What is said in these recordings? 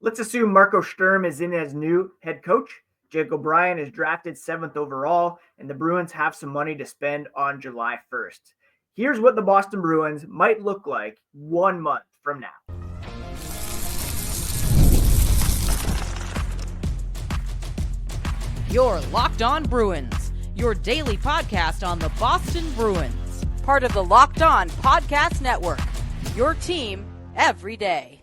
Let's assume Marco Sturm is in as new head coach. Jake O'Brien is drafted 7th overall, and the Bruins have some money to spend on July 1st. Here's what the Boston Bruins might look like 1 month from now. You're Locked On Bruins, your daily podcast on the Boston Bruins. Part of the Locked On Podcast Network, your team every day.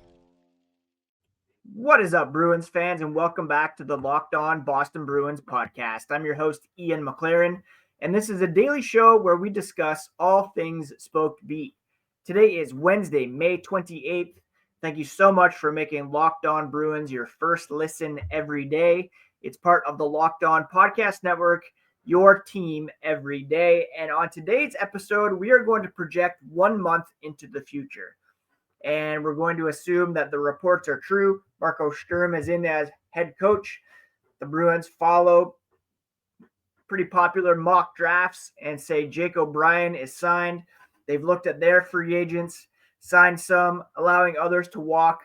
What is up, Bruins fans, and welcome back to the Locked On Boston Bruins podcast. I'm your host, Ian McLaren, and this is a daily show where we discuss all things Spoked Beat. Today is Wednesday, May 28th. Thank you so much for making Locked On Bruins your first listen every day. It's part of the Locked On Podcast Network, your team every day. And on today's episode, we are going to project 1 month into the future. And we're going to assume that the reports are true. Marco Sturm is in as head coach. The Bruins follow pretty popular mock drafts and say Jake O'Brien is signed. They've looked at their free agents, signed some, allowing others to walk.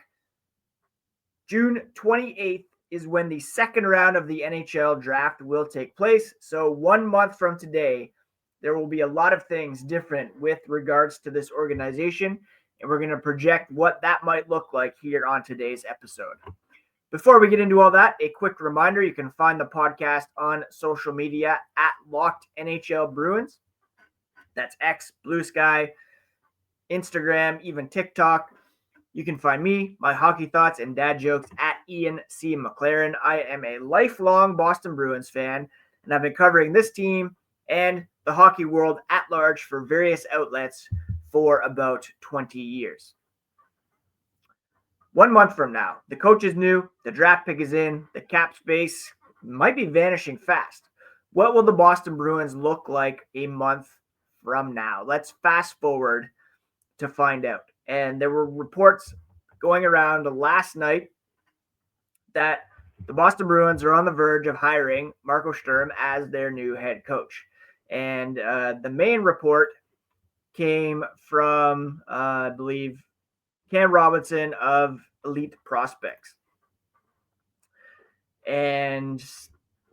June 28th is when the second round of the NHL draft will take place. So 1 month from today, there will be a lot of things different with regards to this organization. And we're going to project what that might look like here on today's episode. Before we get into all that, a quick reminder, you can find the podcast on social media at Locked NHL Bruins. That's X, Blue Sky, Instagram, even TikTok. You can find me, my hockey thoughts, and dad jokes at Ian C. McLaren. I am a lifelong Boston Bruins fan, and I've been covering this team and the hockey world at large for various outlets for about 20 years. 1 month from now, the coach is new, the draft pick is in, the cap space might be vanishing fast. What will the Boston Bruins look like a month from now? Let's fast forward to find out. And there were reports going around last night that the Boston Bruins are on the verge of hiring Marco Sturm as their new head coach. And the main report came from, I believe, Cam Robinson of Elite Prospects. And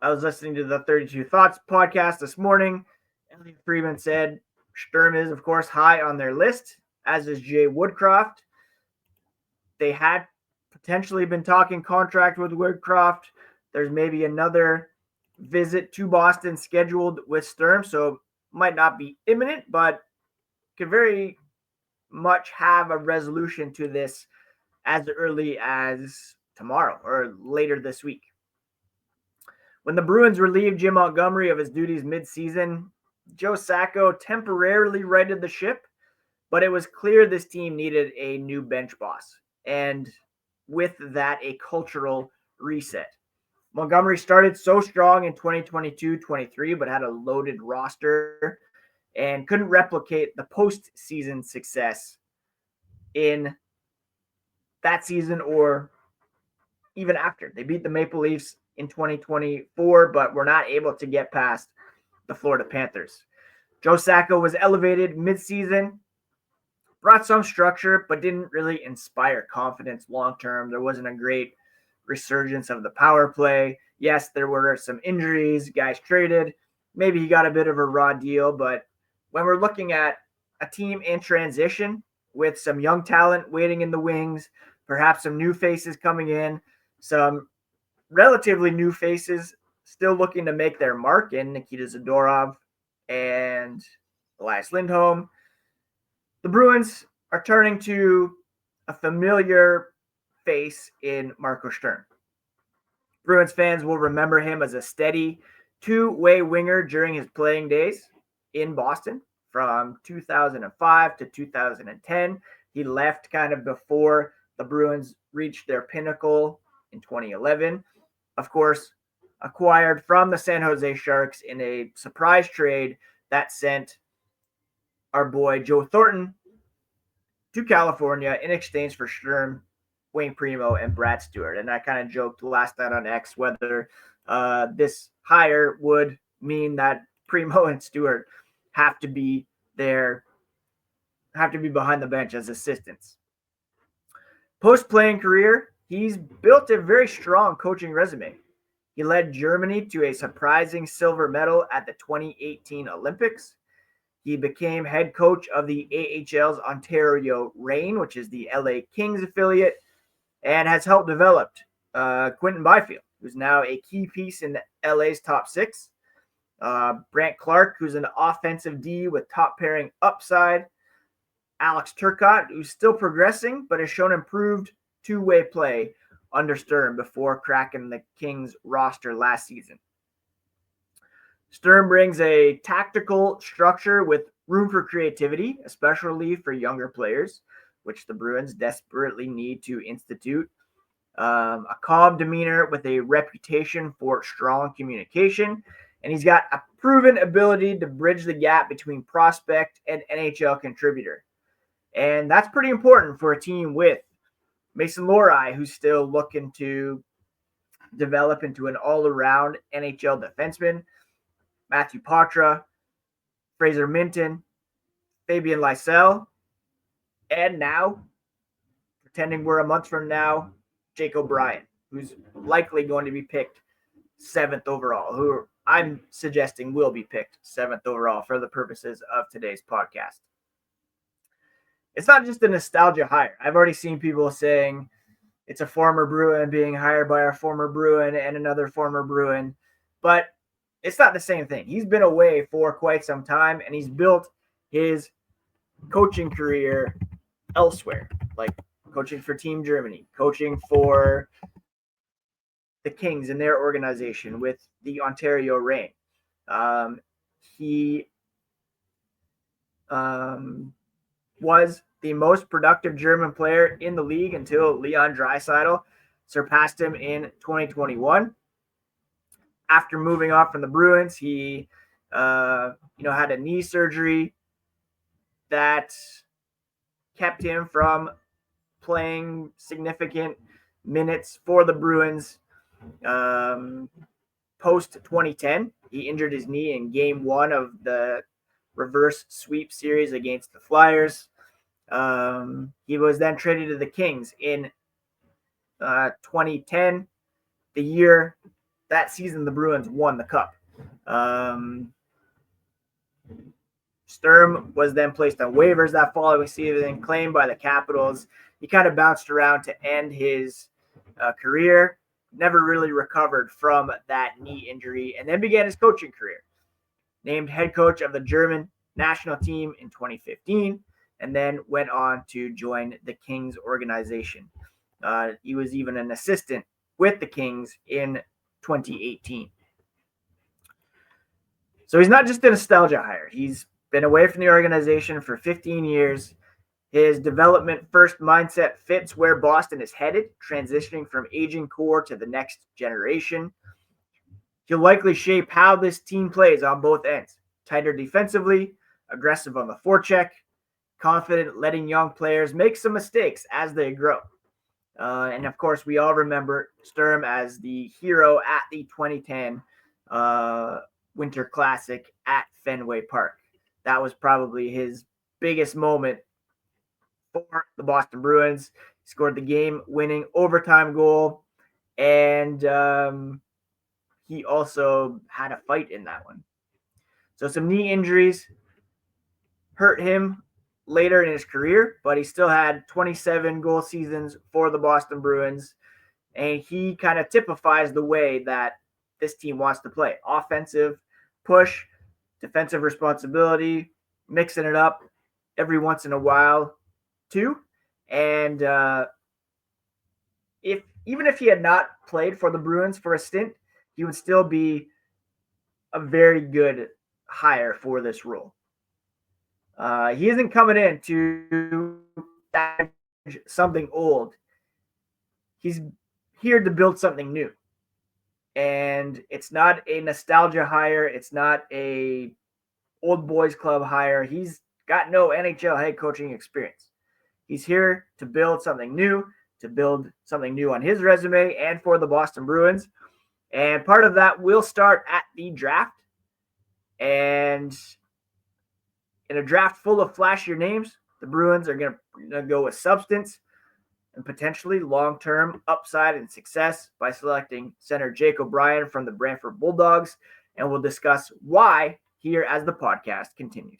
I was listening to the 32 Thoughts podcast this morning. Elliot Friedman said Sturm is, of course, high on their list, as is Jay Woodcroft. They had potentially been talking contract with Woodcroft. There's maybe another visit to Boston scheduled with Sturm, so might not be imminent, but could very much have a resolution to this as early as tomorrow or later this week. When the Bruins relieved Jim Montgomery of his duties mid-season, Joe Sacco temporarily righted the ship, but it was clear this team needed a new bench boss, and with that, a cultural reset. Montgomery started so strong in 2022-23, but had a loaded roster and couldn't replicate the postseason success in that season or even after. They beat the Maple Leafs in 2024, but were not able to get past the Florida Panthers. Joe Sacco was elevated midseason, brought some structure, but didn't really inspire confidence long-term. There wasn't a great resurgence of the power play. Yes, there were some injuries, guys traded. Maybe he got a bit of a raw deal, but when we're looking at a team in transition with some young talent waiting in the wings, perhaps some new faces coming in, some relatively new faces still looking to make their mark in Nikita Zadorov and Elias Lindholm, the Bruins are turning to a familiar face in Marco Sturm. Bruins fans will remember him as a steady two-way winger during his playing days in Boston from 2005 to 2010. He left kind of before the Bruins reached their pinnacle in 2011. Of course, acquired from the San Jose Sharks in a surprise trade that sent our boy Joe Thornton to California in exchange for Sturm, Wayne Primo, and Brad Stewart. And I kind of joked last night on X whether this hire would mean that Primo and Stewart have to be behind the bench as assistants. Post-playing career, he's built a very strong coaching resume. He led Germany to a surprising silver medal at the 2018 Olympics. He became head coach of the AHL's Ontario Reign, which is the LA Kings affiliate, and has helped develop Quinton Byfield, who's now a key piece in LA's top six. Brandt Clarke, who's an offensive D with top pairing upside. Alex Turcotte, who's still progressing, but has shown improved two-way play under Sturm before cracking the Kings roster last season. Sturm brings a tactical structure with room for creativity, especially for younger players, which the Bruins desperately need to institute. A calm demeanor with a reputation for strong communication, and he's got a proven ability to bridge the gap between prospect and NHL contributor. And that's pretty important for a team with Mason Lohrei, who's still looking to develop into an all-around NHL defenseman, Matthew Poitras, Fraser Minton, Fabian Lysell, and now, pretending we're a month from now, Jake O'Brien, who's likely going to be picked 7th overall, who I'm suggesting will be picked 7th overall for the purposes of today's podcast. It's not just a nostalgia hire. I've already seen people saying it's a former Bruin being hired by a former Bruin and another former Bruin, but it's not the same thing. He's been away for quite some time, and he's built his coaching career elsewhere, like coaching for Team Germany, coaching for the Kings in their organization with the Ontario Reign. He was the most productive German player in the league until Leon Draisaitl surpassed him in 2021. After moving on from the Bruins, he had a knee surgery that kept him from playing significant minutes for the Bruins post 2010. He injured his knee in game 1 of the reverse sweep series against the Flyers. He was then traded to the Kings in 2010, the year that season the Bruins won the cup. Sturm was then placed on waivers that following season, claimed by the Capitals. He kind of bounced around to end his career, never really recovered from that knee injury, and then began his coaching career. Named head coach of the German national team in 2015, and then went on to join the Kings organization. He was even an assistant with the Kings in 2018. So he's not just a nostalgia hire. He's been away from the organization for 15 years. His development first mindset fits where Boston is headed, transitioning from aging core to the next generation. He'll likely shape how this team plays on both ends. Tighter defensively, aggressive on the forecheck, confident letting young players make some mistakes as they grow. And of course, we all remember Sturm as the hero at the 2010 Winter Classic at Fenway Park. That was probably his biggest moment for the Boston Bruins. He scored the game-winning overtime goal, and he also had a fight in that one. So some knee injuries hurt him later in his career, but he still had 27 goal seasons for the Boston Bruins, and he kind of typifies the way that this team wants to play. Offensive push, defensive responsibility, mixing it up every once in a while too. And even if he had not played for the Bruins for a stint, he would still be a very good hire for this role. He isn't coming in to salvage something old. He's here to build something new. And it's not a nostalgia hire. It's not a old boys club hire. He's got no NHL head coaching experience. He's here to build something new on his resume and for the Boston Bruins. And part of that will start at the draft. And in a draft full of flashier names, the Bruins are going to go with substance. and potentially long-term upside and success by selecting center Jake O'Brien from the Brantford Bulldogs, and we'll discuss why here as the podcast continues.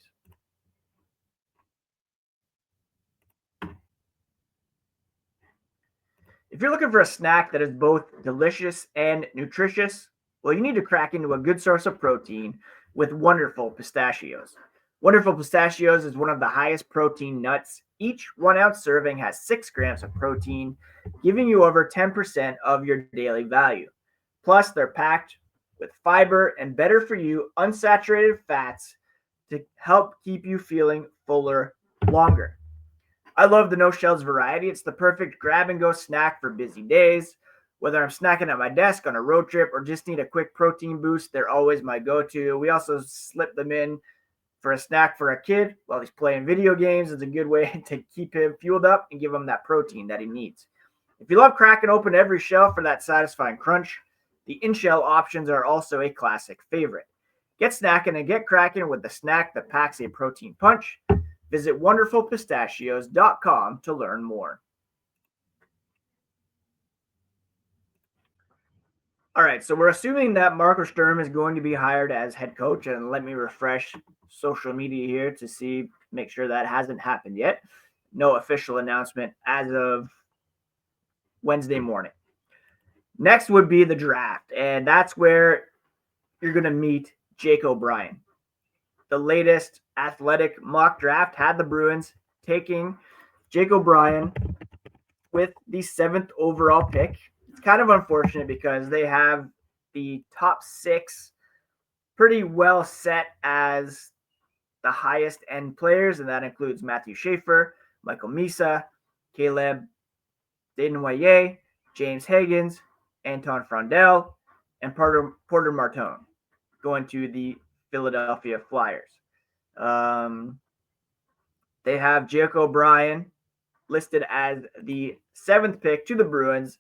If you're looking for a snack that is both delicious and nutritious, well, you need to crack into a good source of protein with Wonderful Pistachios. Wonderful Pistachios is one of the highest protein nuts. Each 1 ounce serving has 6 grams of protein, giving you over 10% of your daily value. Plus, they're packed with fiber and better for you unsaturated fats to help keep you feeling fuller longer. I love the no shells variety. It's the perfect grab and go snack for busy days. Whether I'm snacking at my desk on a road trip or just need a quick protein boost, they're always my go-to. We also slip them in for a snack for a kid while he's playing video games. It's a good way to keep him fueled up and give him that protein that he needs. If you love cracking open every shell for that satisfying crunch, the in-shell options are also a classic favorite. Get snacking and get cracking with the snack that packs a protein punch. Visit wonderfulpistachios.com to learn more. All right, so we're assuming that Marco Sturm is going to be hired as head coach, and let me refresh social media here to make sure that hasn't happened yet. No official announcement as of Wednesday morning. Next would be the draft, and that's where you're going to meet Jake O'Brien. The latest Athletic mock draft had the Bruins taking Jake O'Brien with the 7th overall pick. It's kind of unfortunate because they have the top 6 pretty well set as the highest end players, and that includes Matthew Schaefer, Michael Misa, Caleb Desnoyers, James Higgins, Anton Frondel, and Porter Martone going to the Philadelphia Flyers. They have Jake O'Brien listed as the 7th pick to the Bruins,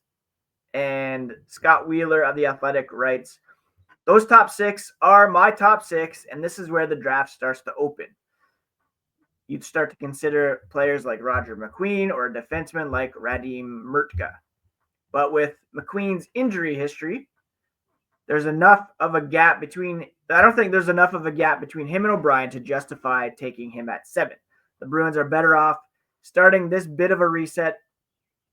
and Scott Wheeler of The Athletic writes, those top 6 are my top 6, and this is where the draft starts to open. You'd start to consider players like Roger McQueen or a defenseman like Radim Murtka. But with McQueen's injury history, I don't think there's enough of a gap between him and O'Brien to justify taking him at 7. The Bruins are better off starting this bit of a reset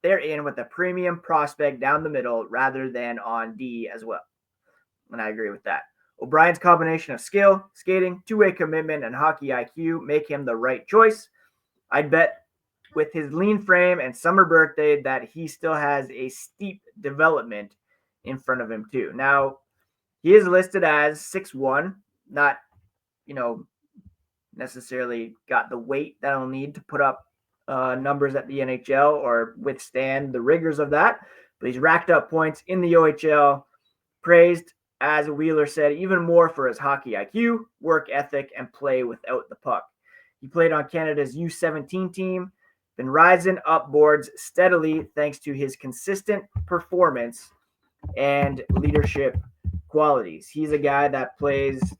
they're in with a premium prospect down the middle rather than on D as well. And I agree with that. O'Brien's combination of skill, skating, two-way commitment, and hockey IQ make him the right choice. I'd bet with his lean frame and summer birthday that he still has a steep development in front of him too. Now, he is listed as 6'1", not, necessarily got the weight that I'll need to put up numbers at the NHL or withstand the rigors of that. But he's racked up points in the OHL, praised, as Wheeler said, even more for his hockey IQ, work ethic, and play without the puck. He played on Canada's U17 team, been rising up boards steadily thanks to his consistent performance and leadership qualities. He's a guy that plays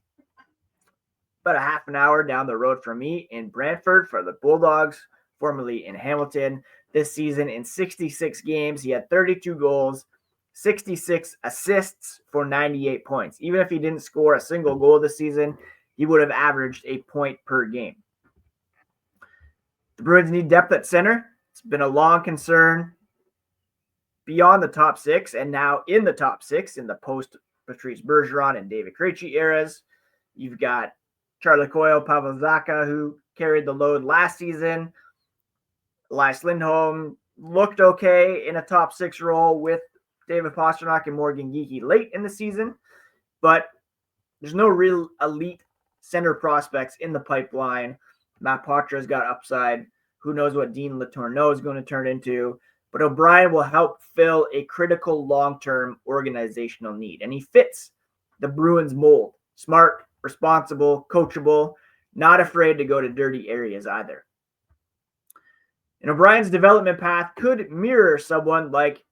about a half an hour down the road from me in Brantford for the Bulldogs, formerly in Hamilton. This season, in 66 games, he had 32 goals, 66 assists for 98 points. Even if he didn't score a single goal this season, he would have averaged a point per game. The Bruins need depth at center. It's been a long concern beyond the top 6, and now in the top 6 in the post-Patrice Bergeron and David Krejci eras. You've got Charlie Coyle, Pavel Zacha, who carried the load last season. Elias Lindholm looked okay in a top 6 role with David Pastrnak and Morgan Geekie late in the season, but there's no real elite center prospects in the pipeline. Matt Poitras's got upside. Who knows what Dean Letourneau is going to turn into, but O'Brien will help fill a critical long-term organizational need, and he fits the Bruins mold. Smart, responsible, coachable, not afraid to go to dirty areas either. And O'Brien's development path could mirror someone like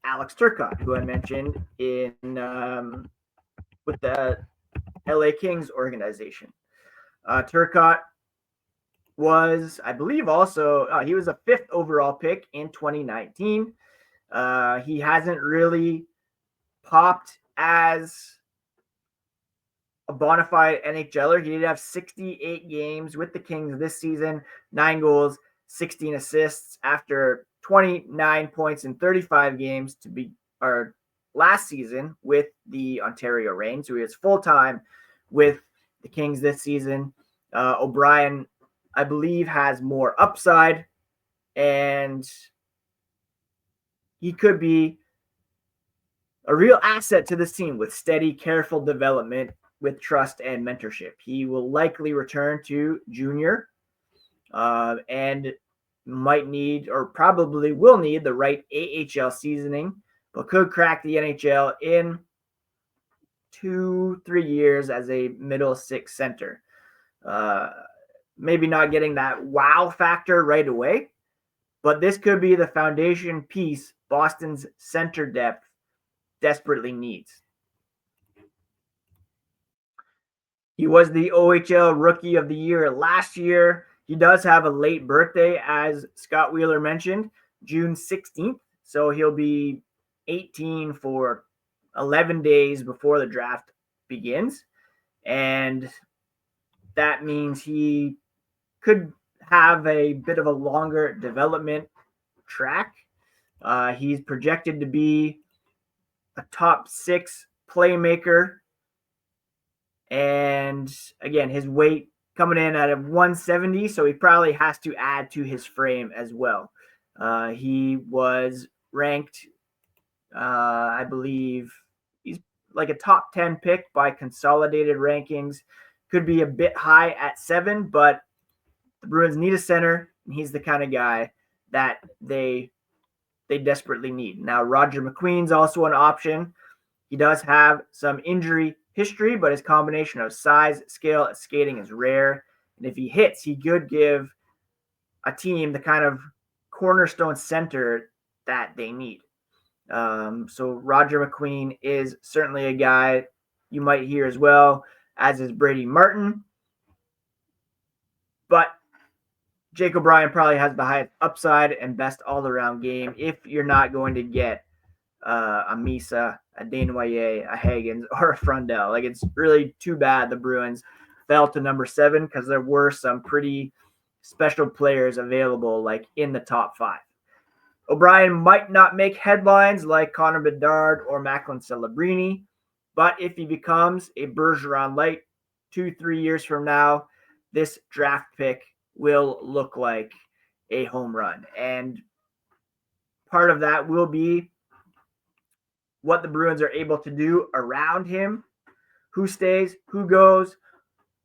Alex Turcotte, who I mentioned with the LA Kings organization. Turcotte was, I believe, also he was a 5th overall pick in 2019. He hasn't really popped as a bona fide NHLer. He did have 68 games with the Kings this season, 9 goals, 16 assists after 29 points in 35 games last season with the Ontario Reign. So he is full-time with the Kings this season. O'Brien, I believe, has more upside, and he could be a real asset to this team with steady, careful development with trust and mentorship. He will likely return to junior and might need, or probably will need, the right AHL seasoning, but could crack the NHL in 2-3 years as a middle six center. Maybe not getting that wow factor right away, but this could be the foundation piece Boston's center depth desperately needs. He was the OHL Rookie of the Year last year. He does have a late birthday, as Scott Wheeler mentioned, June 16th. So he'll be 18 for 11 days before the draft begins. And that means he could have a bit of a longer development track. He's projected to be a top 6 playmaker. And again, his weight coming in at a 170, so he probably has to add to his frame as well. He was ranked, I believe, he's like a top 10 pick by Consolidated Rankings. Could be a bit high at 7, but the Bruins need a center, and he's the kind of guy that they desperately need. Now, Roger McQueen's also an option. He does have some injury history, but his combination of size, skill, and skating is rare. And if he hits, he could give a team the kind of cornerstone center that they need. So Roger McQueen is certainly a guy you might hear as well, as is Brady Martin. But Jake O'Brien probably has the highest upside and best all-around game if you're not going to get a Misa, a Desnoyers, a Hagens, or a Frundell. Like, it's really too bad the Bruins fell to number 7 because there were some pretty special players available, like in the top 5. O'Brien might not make headlines like Connor Bedard or Macklin Celebrini, but if he becomes a Bergeron light 2-3 years from now, this draft pick will look like a home run. And part of that will be what the Bruins are able to do around him, who stays, who goes,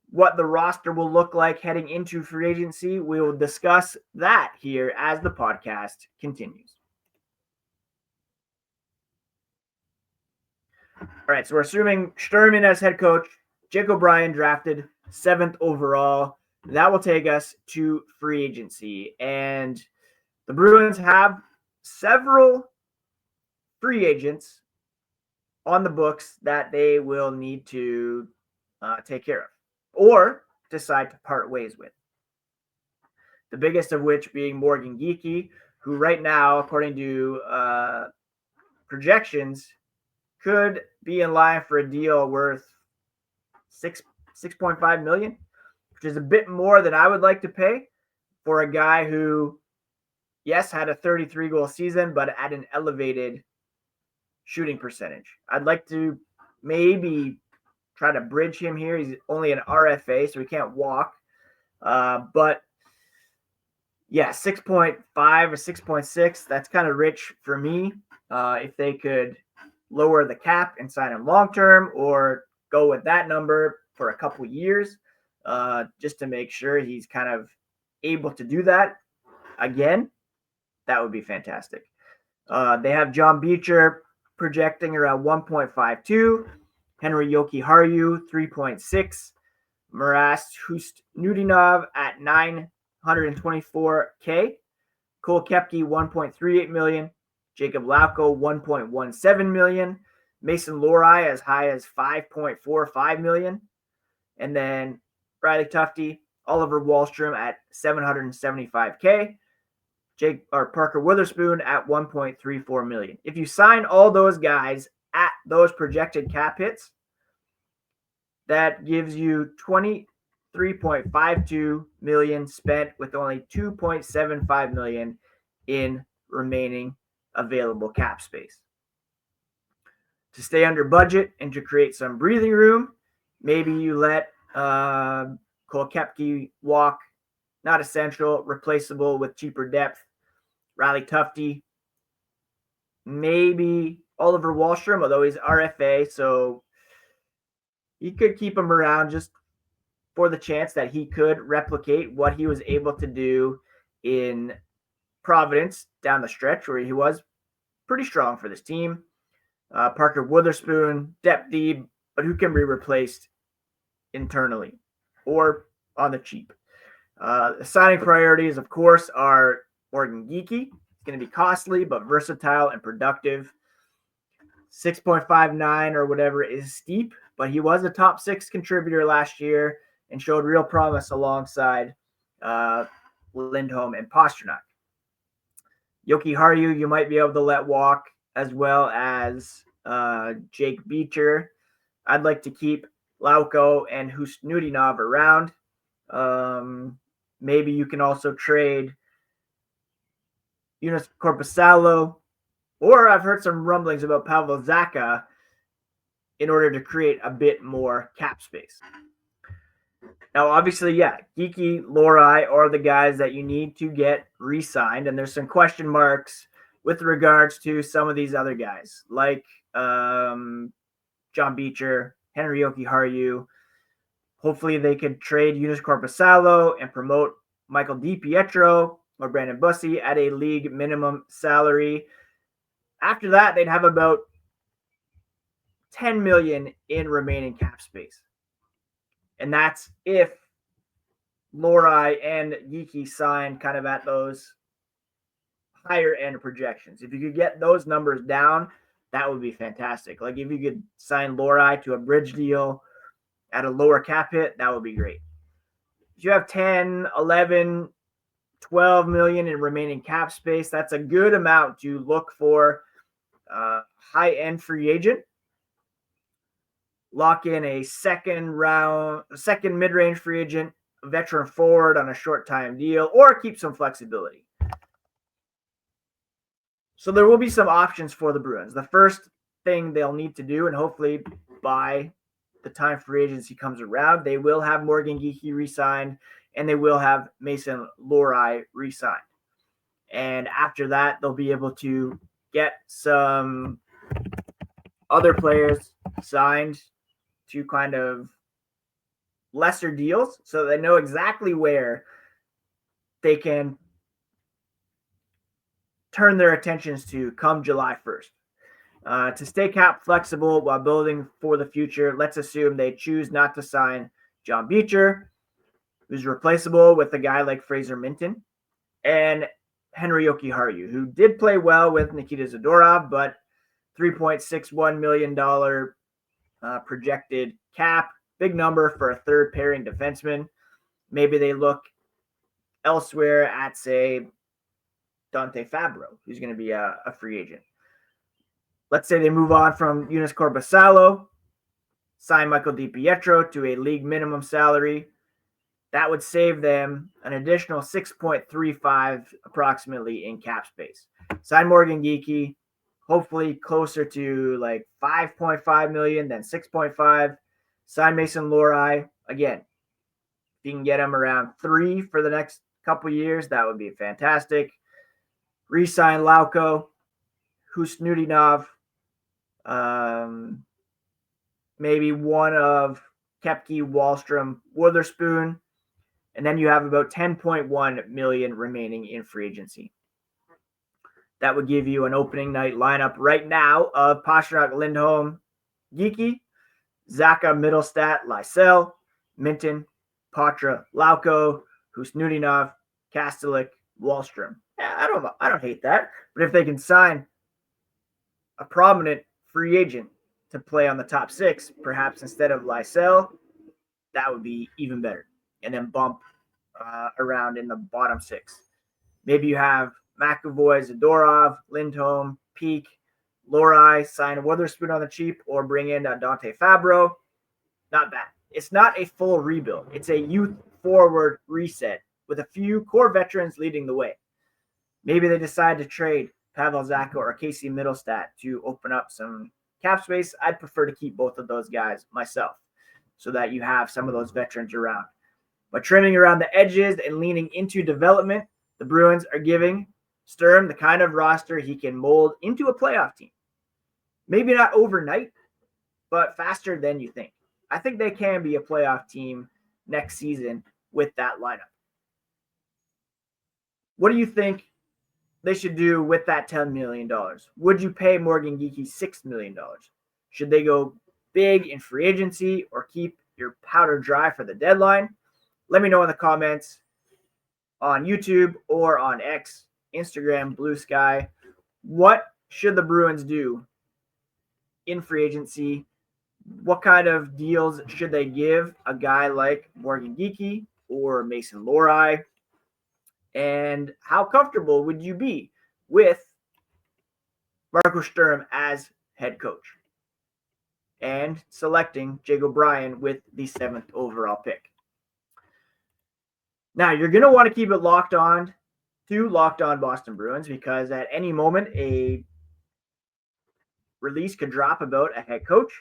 what the roster will look like heading into free agency. We will discuss that here as the podcast continues. All right, so we're assuming Sturm as head coach, Jake O'Brien drafted 7th overall. That will take us to free agency. And the Bruins have several free agents on the books that they will need to take care of or decide to part ways with. The biggest of which being Morgan Geekie, who right now, according to projections, could be in line for a deal worth $6.5 million, which is a bit more than I would like to pay for a guy who, yes, had a 33-goal season, but at an elevated shooting percentage. I'd like to maybe try to bridge him here. He's only an RFA, so he can't walk. But yeah, 6.5 or 6.6, that's kind of rich for me. If they could lower the cap and sign him long-term, or go with that number for a couple years, just to make sure he's kind of able to do that again, that would be fantastic. They have John Beecher projecting around 1.52, Henry Jokiharju 3.6, Maras Hustnudinov at $924K, Cole Koepke 1.38 million, Jacob Lauko 1.17 million, Mason Lohrei as high as 5.45 million, and then Riley Tufte Oliver Wahlstrom at $775K, Parker Witherspoon at $1.34 million. If you sign all those guys at those projected cap hits, that gives you $23.52 million spent with only $2.75 million in remaining available cap space. To stay under budget and to create some breathing room, maybe you let Cole Koepke walk. Not essential, replaceable with cheaper depth. Riley Tufte. Maybe Oliver Wahlstrom, although he's RFA, so you could keep him around just for the chance that he could replicate what he was able to do in Providence down the stretch, where he was pretty strong for this team. Parker Witherspoon, depth deep, but who can be replaced internally or on the cheap. Signing priorities, of course, are Morgan Geekie. It's going to be costly, but versatile and productive. 6.59 or whatever is steep, but he was a top 6 contributor last year and showed real promise alongside Lindholm and Pastrnak. Yoki Haru, you might be able to let walk, as well as Jake Beecher. I'd like to keep Lauko and Husnudinov around. Maybe you can also trade Joonas Korpisalo, or I've heard some rumblings about Pavel Zacha in order to create a bit more cap space. Now, obviously, Geekie, Lohrei are the guys that you need to get re-signed, and there's some question marks with regards to some of these other guys, like John Beecher, Henry Jokiharju. Hopefully they could trade Joonas Korpisalo and promote Michael DiPietro or Brandon Bussi at a league minimum salary. After that, they'd have about $10 million in remaining cap space. And that's if Lohrei and Geekie sign kind of at those higher end projections. If you could get those numbers down, that would be fantastic. Like if you could sign Lohrei to a bridge deal at a lower cap hit, that would be great. If you have 10, 11, 12 million in remaining cap space, that's a good amount to look for high-end free agent. Lock in a second mid-range free agent, a veteran forward on a short-time deal, or keep some flexibility. So there will be some options for the Bruins. The first thing they'll need to do, and hopefully by the time free agency comes around, they will have Morgan Geekie re-signed, and they will have Mason Lohrei re-signed. And after that, they'll be able to get some other players signed to kind of lesser deals so they know exactly where they can turn their attentions to come July 1st. To stay cap flexible while building for the future, let's assume they choose not to sign John Beecher, who's replaceable with a guy like Fraser Minton, and Henry Jokiharju, who did play well with Nikita Zadorov, but $3.61 million projected cap, big number for a third pairing defenseman. Maybe they look elsewhere at, say, Dante Fabro, who's going to be a free agent. Let's say they move on from Joonas Korpisalo, sign Michael DiPietro to a league minimum salary. That would save them an additional 6.35 approximately in cap space. Sign Morgan Geekie, hopefully closer to like 5.5 million than 6.5. Sign Mason Lohrei. Again, if you can get him around 3 for the next couple years, that would be fantastic. Re-sign Lauko, Husnudinov, maybe one of Koepke, Wahlstrom, Witherspoon, and then you have about 10.1 million remaining in free agency. That would give you an opening night lineup right now of Pastrnak, Lindholm, Geekie, Zacha, Mittelstadt, Lysell, Minton, Patra, Lauko, Husnudinov, Kastelik, Wahlstrom. Yeah, I don't hate that. But if they can sign a prominent free agent to play on the top 6, perhaps instead of Lysell, that would be even better. And then bump around in the bottom 6. Maybe you have McAvoy, Zadorov, Lindholm, Peak, Lohrei, sign Witherspoon on the cheap, or bring in Dante Fabro. Not bad. It's not a full rebuild. It's a youth forward reset with a few core veterans leading the way. Maybe they decide to trade Pavel Zacha or Casey Middlestat to open up some cap space. I'd prefer to keep both of those guys myself so that you have some of those veterans around. But trimming around the edges and leaning into development, the Bruins are giving Sturm the kind of roster he can mold into a playoff team. Maybe not overnight, but faster than you think. I think they can be a playoff team next season with that lineup. What do you think they should do with that $10 million? Would you pay Morgan Geekie $6 million? Should they go big in free agency or keep your powder dry for the deadline? Let me know in the comments on YouTube or on X, Instagram, Blue Sky. What should the Bruins do in free agency? What kind of deals should they give a guy like Morgan Geekie or Mason Lohrei? And how comfortable would you be with Marco Sturm as head coach and selecting Jake O'Brien with the 7th overall pick? Now, you're going to want to keep it locked on to Locked On Boston Bruins because at any moment a release could drop about a head coach,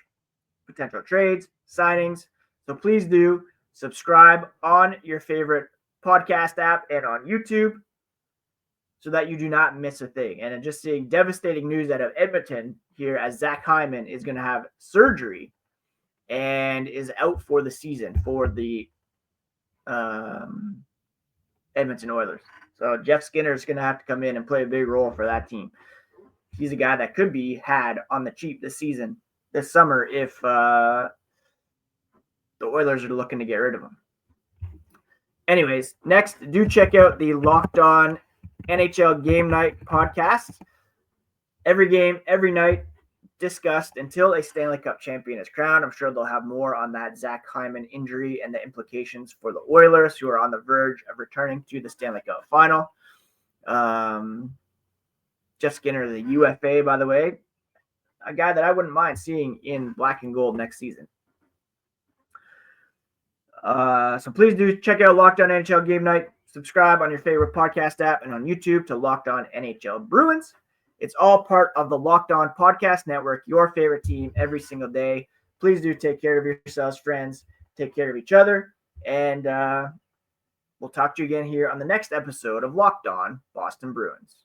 potential trades, signings. So please do subscribe on your favorite podcast app and on YouTube so that you do not miss a thing. And just seeing devastating news out of Edmonton here as Zach Hyman is going to have surgery and is out for the season for the Edmonton Oilers. So Jeff Skinner is going to have to come in and play a big role for that team. He's a guy that could be had on the cheap this summer if the Oilers are looking to get rid of him. Anyways, next, do check out the Locked On NHL Game Night podcast. Every game, every night, discussed until a Stanley Cup champion is crowned. I'm sure they'll have more on that Zach Hyman injury and the implications for the Oilers, who are on the verge of returning to the Stanley Cup final. Jeff Skinner, the UFA, by the way, a guy that I wouldn't mind seeing in black and gold next season. So please do check out Locked On NHL Game Night. Subscribe on your favorite podcast app and on YouTube to Locked On NHL Bruins. It's all part of the Locked On Podcast Network, your favorite team every single day. Please do take care of yourselves, friends. Take care of each other. And we'll talk to you again here on the next episode of Locked On Boston Bruins.